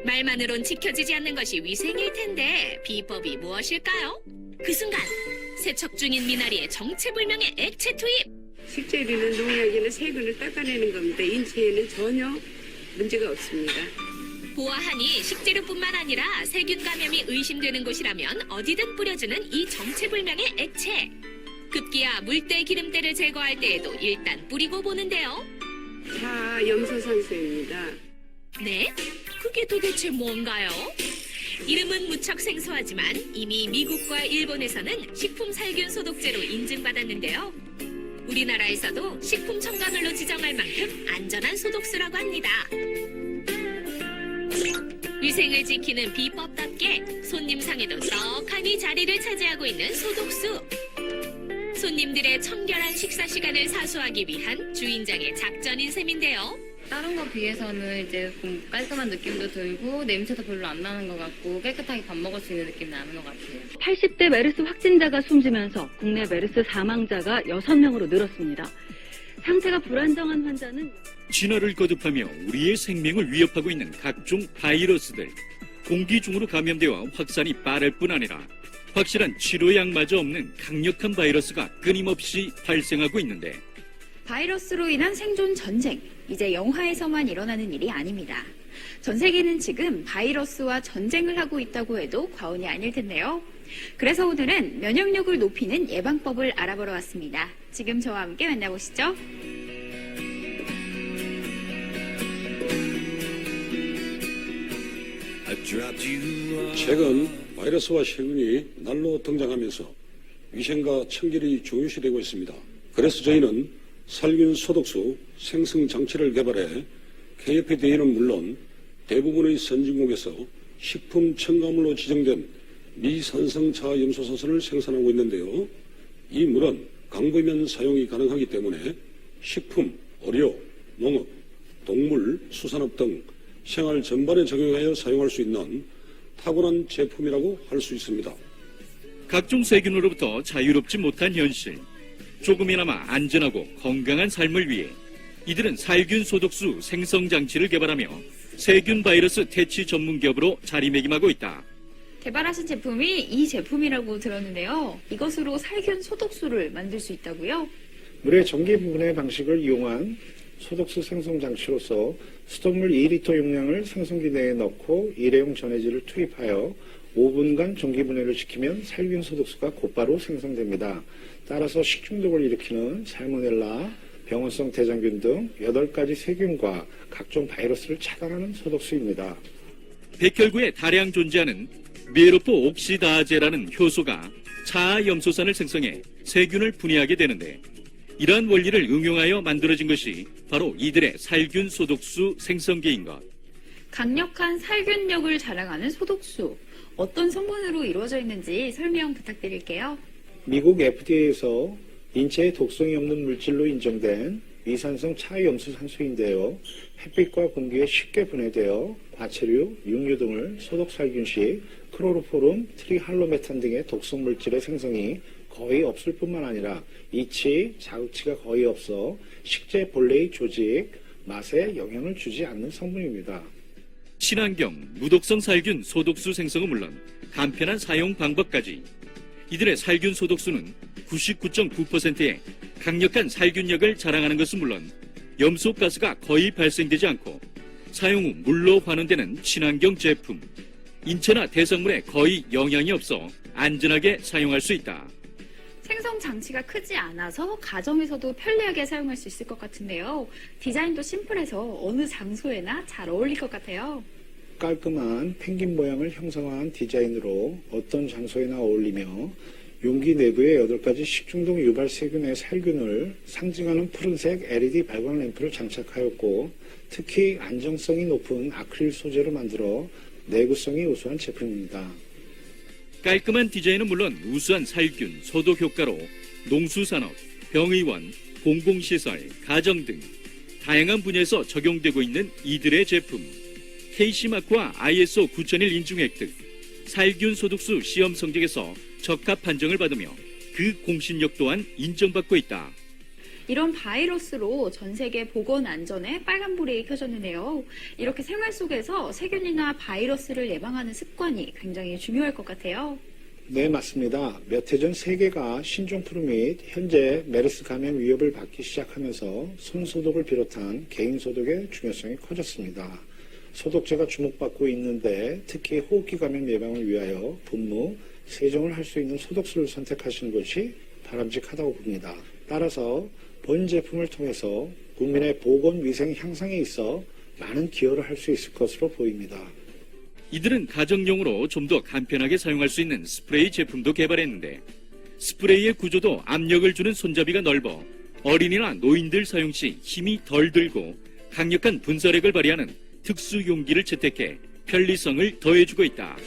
말만으론 지켜지지 않는 것이 위생일 텐데 비법이 무엇일까요? 그 순간 세척 중인 미나리에 정체불명의 액체 투입. 식재료는 농약이나 세균을 닦아내는 겁니다. 인체에는 전혀 문제가 없습니다. 보아하니 식재료뿐만 아니라 세균 감염이 의심되는 곳이라면 어디든 뿌려주는 이 정체불명의 액체. 급기야 물때 기름때를 제거할 때에도 일단 뿌리고 보는데요. 자염소산소입니다. 네? 그게 도대체 뭔가요? 이름은 무척 생소하지만 이미 미국과 일본에서는 식품 살균 소독제로 인증받았는데요. 우리나라에서도 식품 첨가물로 지정할 만큼 안전한 소독수라고 합니다. 위생을 지키는 비법답게 손님상에도 떡하니 자리를 차지하고 있는 소독수. 손님들의 청결한 식사 시간을 사수하기 위한 주인장의 작전인 셈인데요. 다른 거 비해서는 이제 좀 깔끔한 느낌도 들고 냄새도 별로 안 나는 것 같고 깨끗하게 밥 먹을 수 있는 느낌 나는 것 같아요. 80대 메르스 확진자가 숨지면서 국내 메르스 사망자가 6명으로 늘었습니다. 상태가 불안정한 환자는 진화를 거듭하며 우리의 생명을 위협하고 있는 각종 바이러스들. 공기 중으로 감염되어 확산이 빠를 뿐 아니라 확실한 치료약마저 없는 강력한 바이러스가 끊임없이 발생하고 있는데 바이러스로 인한 생존 전쟁, 이제 영화에서만 일어나는 일이 아닙니다. 전 세계는 지금 바이러스와 전쟁을 하고 있다고 해도 과언이 아닐 텐데요. 그래서 오늘은 면역력을 높이는 예방법을 알아보러 왔습니다. 지금 저와 함께 만나보시죠. 최근 바이러스와 세균이 날로 등장하면서 위생과 청결이 중요시되고 있습니다. 그래서 저희는 살균 소독수 생성 장치를 개발해 KFDA는 물론 대부분의 선진국에서 식품 첨가물로 지정된 미산성 자염소산소를 생산하고 있는데요. 이 물은 강보면 사용이 가능하기 때문에 식품, 의료, 농업, 동물, 수산업 등 생활 전반에 적용하여 사용할 수 있는 탁월한 제품이라고 할 수 있습니다. 각종 세균으로부터 자유롭지 못한 현실. 조금이나마 안전하고 건강한 삶을 위해 이들은 살균 소독수 생성 장치를 개발하며 세균 바이러스 퇴치 전문 기업으로 자리매김하고 있다. 개발하신 제품이 이 제품이라고 들었는데요. 이것으로 살균 소독수를 만들 수 있다고요? 물의 전기 분해 방식을 이용한 소독수 생성 장치로서 수돗물 2리터 용량을 생성기 내에 넣고 일회용 전해질을 투입하여 5분간 전기 분해를 시키면 살균 소독수가 곧바로 생성됩니다. 따라서 식중독을 일으키는 살모넬라, 병원성 대장균 등 8가지 세균과 각종 바이러스를 차단하는 소독수입니다. 백혈구에 다량 존재하는 메로포 옥시다제라는 효소가 자아염소산을 생성해 세균을 분해하게 되는데 이러한 원리를 응용하여 만들어진 것이 바로 이들의 살균 소독수 생성기인 것. 강력한 살균력을 자랑하는 소독수. 어떤 성분으로 이루어져 있는지 설명 부탁드릴게요. 미국 FDA에서 인체에 독성이 없는 물질로 인정된 미산성 차염수산소인데요. 햇빛과 공기에 쉽게 분해되어 과체류, 육류 등을 소독살균 시 크로로포름, 트리할로메탄 등의 독성 물질의 생성이 거의 없을 뿐만 아니라 이치, 자극치가 거의 없어 식재 본래의 조직, 맛에 영향을 주지 않는 성분입니다. 친환경, 무독성 살균 소독수 생성은 물론 간편한 사용 방법까지 이들의 살균 소독수는 99.9%의 강력한 살균력을 자랑하는 것은 물론 염소가스가 거의 발생되지 않고 사용 후 물로 환원되는 친환경 제품, 인체나 대상물에 거의 영향이 없어 안전하게 사용할 수 있다. 생성 장치가 크지 않아서 가정에서도 편리하게 사용할 수 있을 것 같은데요. 디자인도 심플해서 어느 장소에나 잘 어울릴 것 같아요. 깔끔한 펭귄 모양을 형성한 디자인으로 어떤 장소에나 어울리며 용기 내부에 8가지 식중독 유발 세균의 살균을 상징하는 푸른색 LED 발광 램프를 장착하였고 특히 안정성이 높은 아크릴 소재로 만들어 내구성이 우수한 제품입니다. 깔끔한 디자인은 물론 우수한 살균, 소독 효과로 농수산업, 병의원, 공공시설, 가정 등 다양한 분야에서 적용되고 있는 이들의 제품. KC마크와 ISO 9001 인증 획득, 살균 소독수 시험 성적에서 적합 판정을 받으며 그 공신력 또한 인정받고 있다. 이런 바이러스로 전 세계 보건 안전에 빨간불이 켜졌는데요. 이렇게 생활 속에서 세균이나 바이러스를 예방하는 습관이 굉장히 중요할 것 같아요. 네, 맞습니다. 몇 해 전 세계가 신종플루 및 현재 메르스 감염 위협을 받기 시작하면서 손소독을 비롯한 개인 소독의 중요성이 커졌습니다. 소독제가 주목받고 있는데 특히 호흡기 감염 예방을 위하여 분무, 세정을 할 수 있는 소독수를 선택하시는 것이 바람직하다고 봅니다. 따라서 본 제품을 통해서 국민의 보건 위생 향상에 있어 많은 기여를 할 수 있을 것으로 보입니다. 이들은 가정용으로 좀 더 간편하게 사용할 수 있는 스프레이 제품도 개발했는데 스프레이의 구조도 압력을 주는 손잡이가 넓어 어린이나 노인들 사용 시 힘이 덜 들고 강력한 분사력을 발휘하는 특수 용기를 채택해 편리성을 더해주고 있다.